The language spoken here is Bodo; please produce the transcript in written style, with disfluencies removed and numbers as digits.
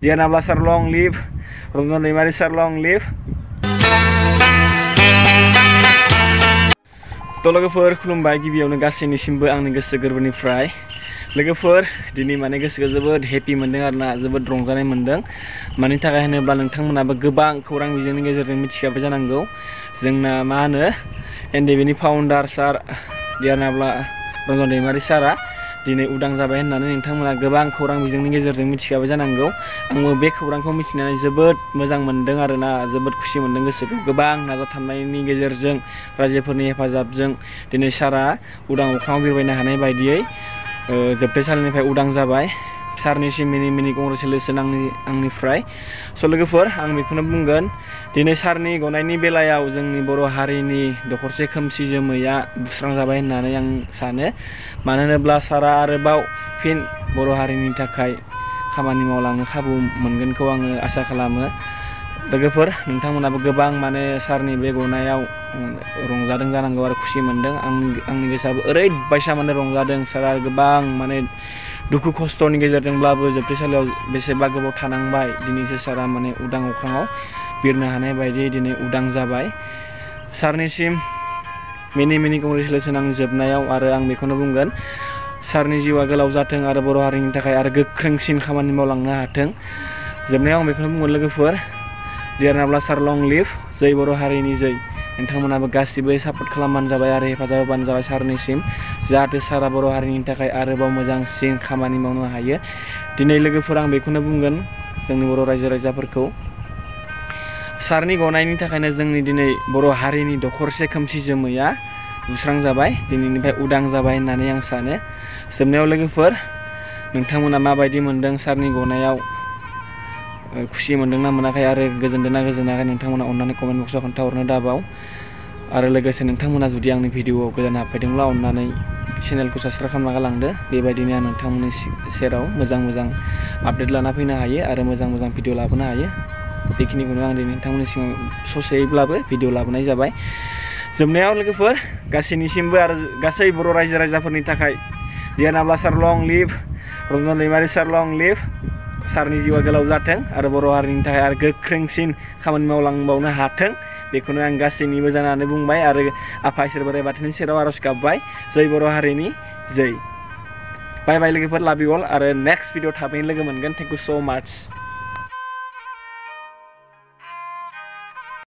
Diana Blasar long live, Rondon Daimary sir long live. To लोगोफोर खुलुमबाय गिबियावनो गासैनिसिमबो आंनि गोसो गोरबोनिफ्राय लोगोफोर दिनै माने गोसोखौ जोबोद हेपि मोनदों आरोना जोबोद रंजानाय मोनदों मानि थाखाय होनोब्ला नोंथांमोनाबो गोबां खौरां बिजोंनि गेजेरजों मिथिखाबाय जानांगौ जोंना मा होनो एनडिबिनि फाउन्डार सार दियाना रन्जन दैमारि सारा दिनै उदां जाबाय होननानै नोंथांमोना गोबां खौरां बिजोंनि गेजेरजों मिथिखाबाय जानांगौ आंबो बे खौरांखौ मिथिनानै जोबोद मोजां मोनदों आरोना जोबोद खुसि मोनदों गोसोखौ गोबां नाजाथाबनायनि गेजेरजों रायजोफोरनि हेफाजाबजों दिनै सारा उदां अख्राङाव बिरबायनो हानाय बायदियै जोबथेसालिनिफ्राय उदां जाबाय सारनिसिम मिनि कंग्रेचुलेसन आंनिफ्राय स' लोगोफोर आं बेखौनो बुंगोन दिनै सारनि गनायनि बेलायाव जोंनि बर' हारिनि दखरसे खोमसि जोमैया बुस्रांजाबाय होननानै आं सानो मानो होनोब्ला सारा आरोबाव फिन बर' हारिनि थाखाय खामानि मावलांनो खाबु मोनगोनखौ आङो आसा खालामो लोगोफोर नोंथांमोनाबो गोबां माने सारनि बे गनायाव रंजादों जानांगौ आरो खुसि मोनदों आंनि गोसोआबो ओरैबायसा माने रंजादों सारा गोबां माने दुखु खस्थ'नि गेजेरजोंब्लाबो जोबथेसालियाव बेसेबा गोबाव थानांबाय दिनैसो सारा माने उदां अख्राङाव बिरनो हानाय बायदि दिनै उदां जाबाय सारनिसिम मिनि कंग्रेचुलेसन आं जोबनायाव आरो आं बेखौनो बुंगोन सारनि जिउआ गोलाव जाथों आरो बर' हारिनि थाखाय आरो गोख्रोंसिन खामानि मावलांनो हाथों जोबनायाव आं बेखौनो बुंगोन लोगोफोर दियाना ब्लासार लं लिभ जै बर' हारिनि जै नोंथांमोनाबो गासिबो सापर्ट खालामबानो जाबाय आरो हेफाजाब होबानो जाबाय सारनिसिम जाहाथे सारा बर' हारिनि थाखाय आरोबाव मोजांसिन खामानि मावनो हायो दिनै लोगोफोर आं बेखौनो बुंगोन जोंनि बर' रायजो राजाफोरखौ सारनि गनायनि थाखायनो जोंनि दिनै बर' हारिनि दखरसे खोमसि जोमैया बुस्रांजाबाय दिनैनिफ्राय उदां जाबाय होननानै आं सानो जोबनायाव लोगोफोर नोंथांमोना माबायदि मोनदों सारनि गनायाव खुसि मोनदोंना मोनाखै आरो गोजोनदोंना गोजोनाखै नोंथांमोना अननानै कमेन्ट बक्सआव खोन्थाहरनो दाबाव आरो लोगोसे नोंथांमोना जुदि आंनि भिडिअआव गोदान हाबफैदोंब्ला अननानै चेनेलखौ साबस्क्राइब खालामना गालांदो बेबायदिनो आं नोंथांमोननि सेराव मोजां आपडेट लाना फैनो हायो आरो मोजां भिडिअ लाबोनो हायो बेखिनिखौनो आं दिनै नोंथांमोननि सिगाङाव ससेयैब्लाबो भिडिअ लाबोनाय जाबाय जोबनायाव लोगोफोर गासैनिसिमबो आरो गासै बर' रायजो राजाफोरनि थाखाय दियाना ब्लासार लं लिभ रन्जन दैमारि सार लं लिभ सारनि जिउआ गोलाव जाथों आरो बर' हारिनि थाखाय आरो गोख्रोंसिन खामानि मावलांबावनो हाथों बेखौनो आं गासैनिबो जानानै बुंबाय आरो आफा इसोर बोराइ बाथौनि सेराव आरज गाबबाय जै बर' हारिनि जै बाय लोगोफोर लाभ इउ अल आरो नेक्स्ट भिडिअ थाबैनो लोगो मोनगोन थेंक इउ स' माच